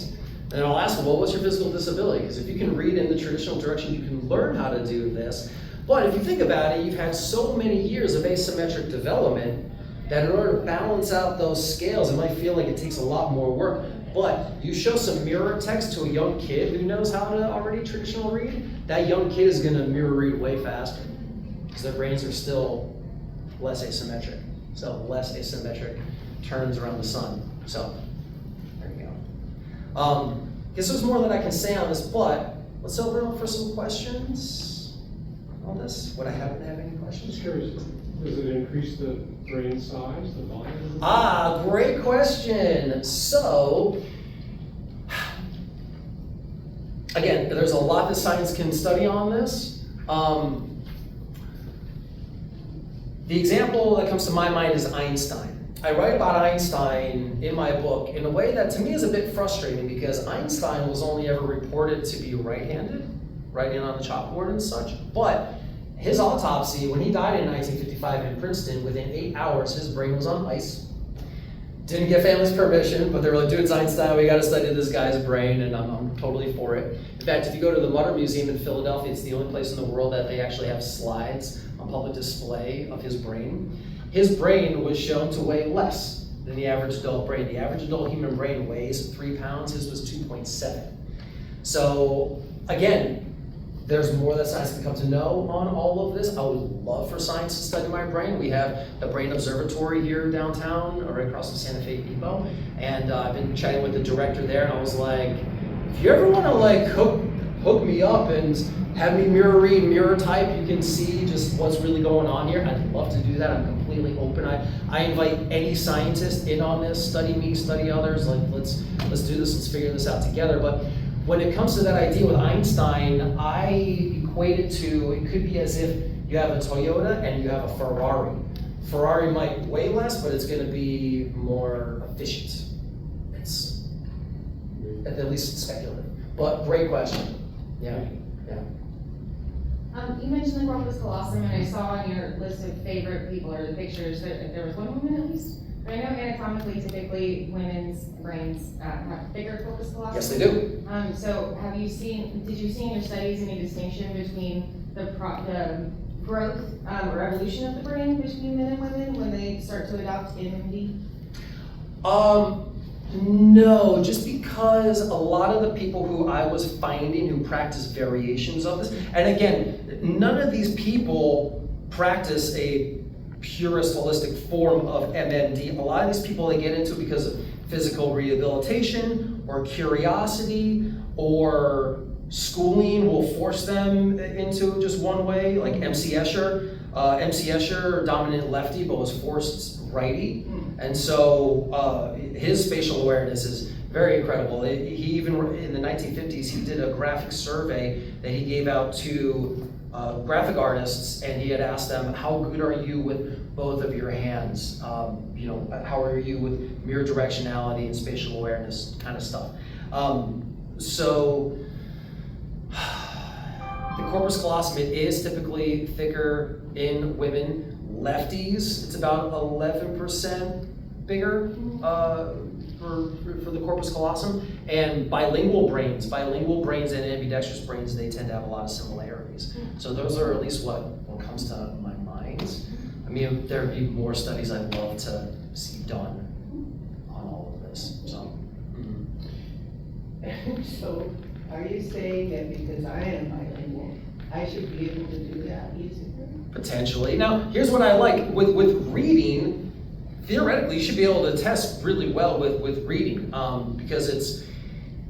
And I'll ask them, well, what's your physical disability? Because if you can read in the traditional direction, you can learn how to do this. But if you think about it, you've had so many years of asymmetric development that in order to balance out those scales, it might feel like it takes a lot more work. But you show some mirror text to a young kid who knows how to already traditional read, that young kid is going to mirror read way faster because their brains are still less asymmetric. So less asymmetric turns around the sun. So there you go. Guess there's more that I can say on this, but let's open up for some questions on this. Would I happen to have any questions? Just curious, does it increase the brain size, the volume? Ah, great question. So, again, there's a lot that science can study on this. The example that comes to my mind is Einstein. I write about Einstein in my book in a way that to me is a bit frustrating because Einstein was only ever reported to be right-handed, writing on the chalkboard and such, but his autopsy, when he died in 1955 in Princeton, within 8 hours, his brain was on ice. Didn't get family's permission, but they were like, dude, it's Einstein, we gotta study this guy's brain, and I'm totally for it. In fact, if you go to the Mutter Museum in Philadelphia, it's the only place in the world that they actually have slides on public display of his brain. His brain was shown to weigh less than the average adult brain. The average adult human brain weighs 3 pounds, his was 2.7. So, again, there's more that science can come to know on all of this. I would love for science to study my brain. We have the Brain Observatory here downtown, right across from Santa Fe Depot. And I've been chatting with the director there, and I was like, if you ever want to like hook me up and have me mirror read, mirror type, you can see just what's really going on here. I'd love to do that. I'm completely open. I invite any scientist in on this. Study me, study others. Like let's do this. Let's figure this out together. But when it comes to that idea with Einstein, I equate it to, it could be as if you have a Toyota and you have a Ferrari. Ferrari might weigh less, but it's going to be more efficient. It's at least speculative. But great question. Yeah. You mentioned the corpus callosum, and I saw on your list of favorite people or the pictures that there was one woman at least. But I know anatomically, typically, women's brains have bigger corpus callosum. Yes, they do. So did you see in your studies any distinction between the growth or evolution of the brain between men and women when they start to adopt MMD? No, just because a lot of the people who I was finding who practice variations of this, and again, none of these people practice a purest holistic form of MMD. A lot of these people, they get into it because of physical rehabilitation or curiosity or schooling will force them into just one way, like MC Escher. MC Escher, dominant lefty, but was forced righty. And so his spatial awareness is Very incredible. He even, in the 1950s, he did a graphic survey that he gave out to graphic artists, and he had asked them, how good are you with both of your hands? You know, how are you with mirror directionality and spatial awareness kind of stuff? So the corpus callosum, it is typically thicker in women. Lefties, it's about 11% bigger for the corpus callosum. And bilingual brains and ambidextrous brains, they tend to have a lot of similarities. So those are at least what comes to my mind. I mean, there'd be more studies I'd love to see done on all of this. So. So, are you saying that because I am bilingual, I should be able to do that easily? Potentially. Now, here's what I like with reading. Theoretically, you should be able to test really well with reading because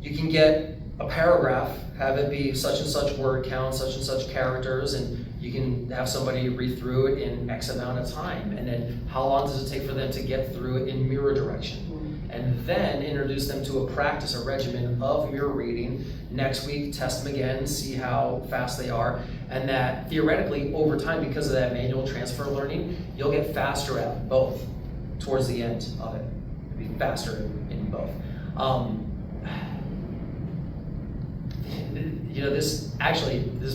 you can get a paragraph, have it be such and such word count, such and such characters, and you can have somebody read through it in X amount of time. And then how long does it take for them to get through it in mirror direction? And then introduce them to a practice, a regimen of mirror reading. Next week, test them again, see how fast they are. And that theoretically, over time, because of that manual transfer learning, you'll get faster at both towards the end of it. You'll be faster in both. You know, this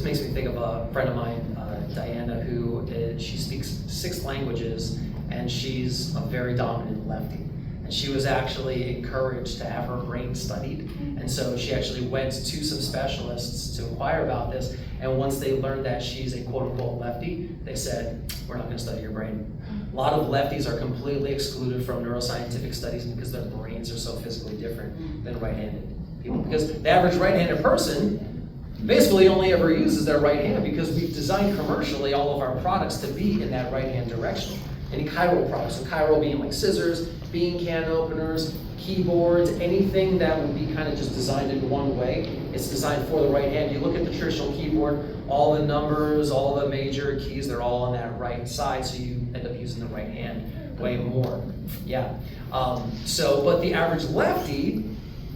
makes me think of a friend of mine, Diana, who she speaks 6 languages, and she's a very dominant lefty. And she was actually encouraged to have her brain studied. And so she actually went to some specialists to inquire about this. And once they learned that she's a quote unquote lefty, they said, we're not gonna study your brain. A lot of lefties are completely excluded from neuroscientific studies because their brains are so physically different than right-handed people. Because the average right-handed person basically only ever uses their right hand because we've designed commercially all of our products to be in that right-hand direction. Any chiral products, so chiral being like scissors, bean can openers, keyboards, anything that would be kind of just designed in one way, it's designed for the right hand. You look at the traditional keyboard, all the numbers, all the major keys, they're all on that right side, so you end up using the right hand way more. Yeah. But the average lefty,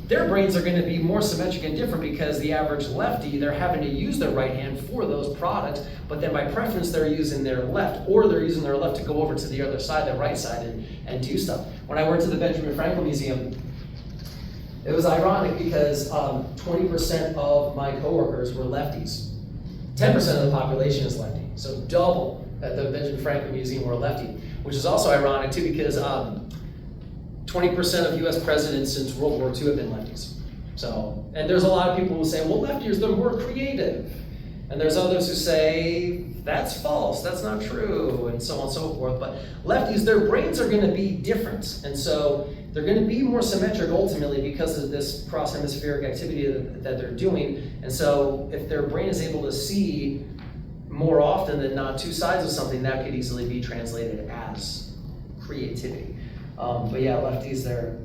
their brains are going to be more symmetric and different because the average lefty, they're having to use their right hand for those products, but then by preference they're using their left, or they're using their left to go over to the other side, the right side, and do stuff. When I worked at the Benjamin Franklin Museum, it was ironic because 20% of my coworkers were lefties. 10% of the population is lefty, so double at the Benjamin Franklin Museum were lefty, which is also ironic too because 20% of US presidents since World War II have been lefties. So, and there's a lot of people who say, well, lefties, they're more creative. And there's others who say, that's false, that's not true, and so on and so forth. But lefties, their brains are gonna be different. And so they're gonna be more symmetric ultimately because of this cross-hemispheric activity that they're doing. And so if their brain is able to see more often than not 2 sides of something, that could easily be translated as creativity. But yeah, lefties, they're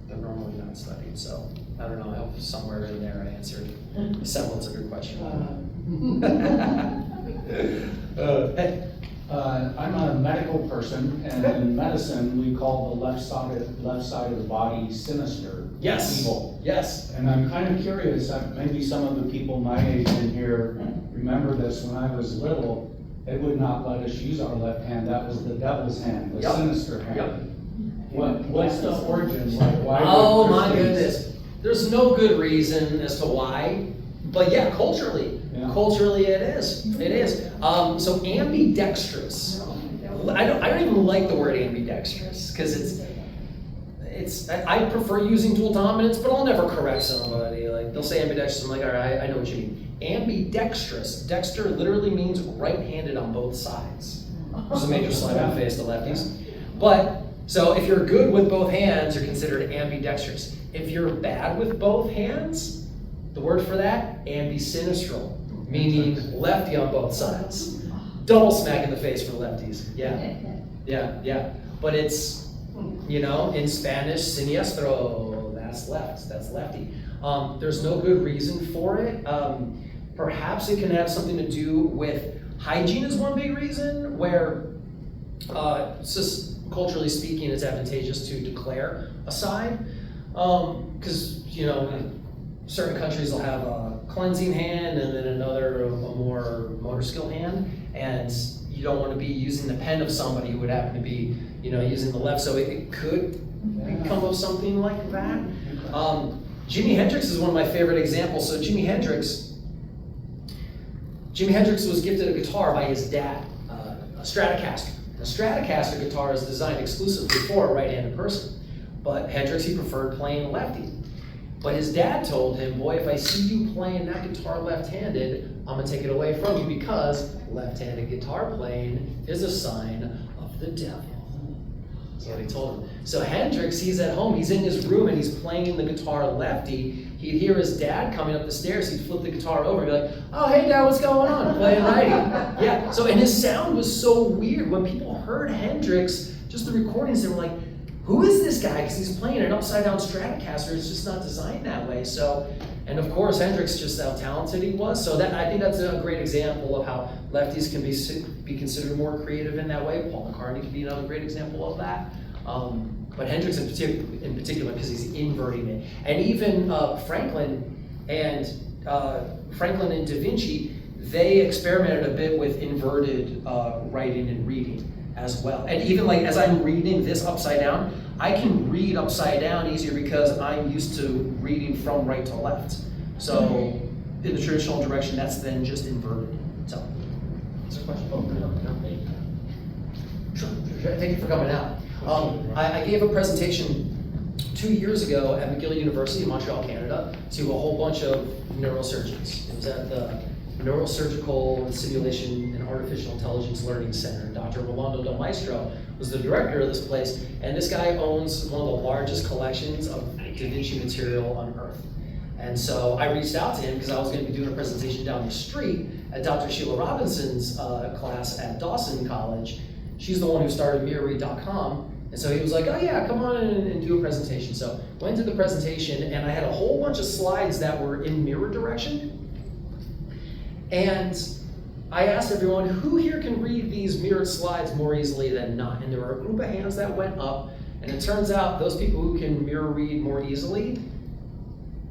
normally not studied, so I don't know, I hope somewhere in there I answered the semblance of your question. I'm a medical person, and in medicine, we call the left side of the body sinister, Yes. evil. Yes. And I'm kind of curious, maybe some of the people my age in here remember this. When I was little, they would not let us use our left hand. That was the devil's hand, the Yep. sinister hand. Yep. What's the origin? Like, why? Oh would my Christians- goodness. There's no good reason as to why, but yeah, culturally it is. It is. So ambidextrous. I don't even like the word ambidextrous because I prefer using dual dominance, but I'll never correct somebody. Like they'll say ambidextrous, I'm like, all right, I know what you mean. Ambidextrous. Dexter literally means right-handed on both sides. There's a major slap in the face to lefties. But so if you're good with both hands, you're considered ambidextrous. If you're bad with both hands, the word for that, ambisinistral, meaning lefty on both sides. Double smack in the face for lefties. Yeah. But it's, in Spanish, siniestro, that's left, that's lefty. There's no good reason for it. Perhaps it can have something to do with hygiene is one big reason, where just culturally speaking, it's advantageous to declare a side. Because, certain countries will have a cleansing hand and then another, a more motor skill hand. And you don't want to be using the pen of somebody who would happen to be, using the left. So it could become of something like that. Jimi Hendrix is one of my favorite examples. So Jimi Hendrix was gifted a guitar by his dad, a Stratocaster. The Stratocaster guitar is designed exclusively for a right-handed person, but Hendrix, he preferred playing lefty. But his dad told him, boy, if I see you playing that guitar left-handed, I'm gonna take it away from you because left-handed guitar playing is a sign of the devil. That's what he told him. So Hendrix, he's at home, he's in his room and he's playing the guitar lefty. He'd hear his dad coming up the stairs, he'd flip the guitar over and be like, oh, hey dad, what's going on? Playing righty. Yeah, so, and his sound was so weird. When people heard Hendrix, just the recordings, they were like, who is this guy? Because he's playing an upside down Stratocaster, it's just not designed that way. So, and of course Hendrix, just how talented he was. So that, I think that's a great example of how lefties can be considered more creative in that way. Paul McCartney can be another great example of that. But Hendrix in particular, because he's inverting it. And even Franklin and Da Vinci, they experimented a bit with inverted writing and reading as well. And even like as I'm reading this upside down, I can read upside down easier because I'm used to reading from right to left. So in the traditional direction, that's then just inverted. So, that's a question. Oh, no. Sure. Thank you for coming out. I gave a presentation 2 years ago at McGill University in Montreal, Canada, to a whole bunch of neurosurgeons. It was at the Neurosurgical and Simulation and Artificial Intelligence Learning Center. Dr. Rolando Del Maestro was the director of this place, and this guy owns one of the largest collections of Da Vinci material on Earth. And so I reached out to him because I was going to be doing a presentation down the street at Dr. Sheila Robinson's class at Dawson College. She's the one who started MirrorRead.com. And so he was like, oh yeah, come on in and do a presentation. So went to the presentation and I had a whole bunch of slides that were in mirror direction. And I asked everyone, who here can read these mirrored slides more easily than not? And there were a group of hands that went up. And it turns out those people who can mirror read more easily,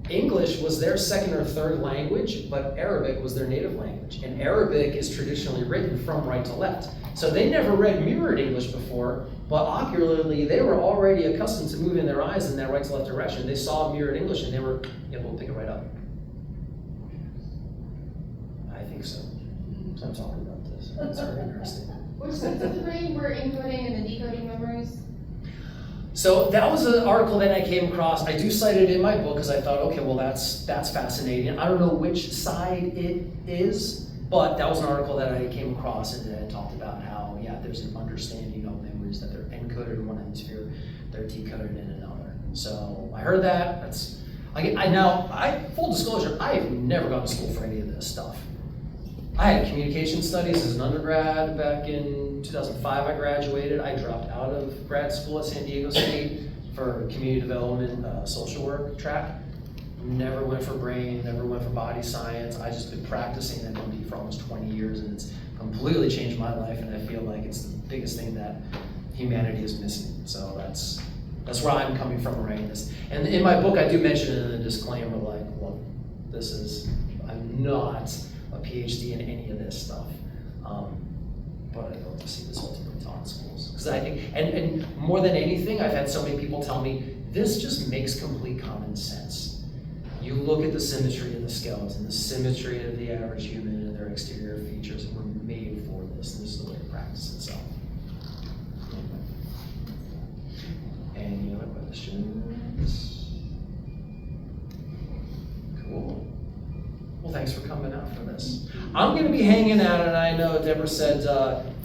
English was their second or third language, but Arabic was their native language. And Arabic is traditionally written from right to left. So they never read mirrored English before, but ocularly they were already accustomed to moving their eyes in that right to left direction. They saw mirrored English and they were able to pick it right up. I think so. So I'm talking about this. It's very interesting. Which parts of the brain were encoding and the decoding memories? So that was an article that I came across. I do cite it in my book because I thought, okay, well that's fascinating. I don't know which side it is, but that was an article that I came across and it talked about how, yeah, there's an understanding of memories that they're encoded in one hemisphere, they're decoded in another. So I heard that. Full disclosure, I have never gone to school for any of this stuff. I had communication studies as an undergrad back in 2005. I graduated. I dropped out of grad school at San Diego State for community development, social work track. Never went for brain, never went for body science. I just been practicing NLP for almost 20 years and it's completely changed my life and I feel like it's the biggest thing that humanity is missing. So that's where I'm coming from writing this. And in my book I do mention it in the disclaimer like, look, I'm not a PhD in any of this stuff. But I'd love to see this ultimately taught in schools. Because I think, and more than anything, I've had so many people tell me, this just makes complete common sense. You look at the symmetry of the skeleton, the symmetry of the average human and their exterior features, and we're made for this. This is the way to practice it. So, any other questions? Cool. Well, thanks for coming out for this. I'm going to be hanging out, and I know Deborah said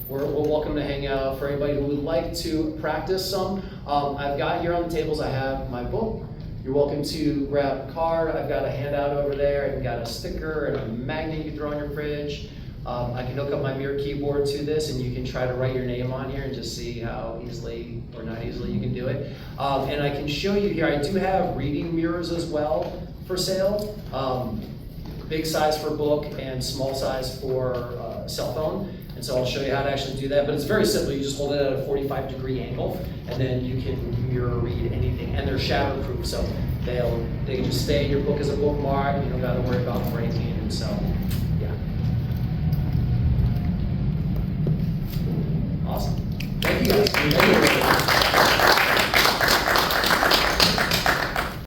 we're welcome to hang out for anybody who would like to practice some. I've got here on the tables, I have my book. You're welcome to grab a card. I've got a handout over there. I've got a sticker and a magnet you can throw on your fridge. I can hook up my mirror keyboard to this, and you can try to write your name on here and just see how easily or not easily you can do it. And I can show you here, I do have reading mirrors as well for sale. Big size for book and small size for cell phone. And so I'll show you how to actually do that, but it's very simple. You just hold it at a 45-degree angle, and then you can mirror read anything, and they're shatterproof, so they can just stay in your book as a bookmark. You don't got to worry about breaking it. So, yeah. Awesome. Thank you guys. Thank you.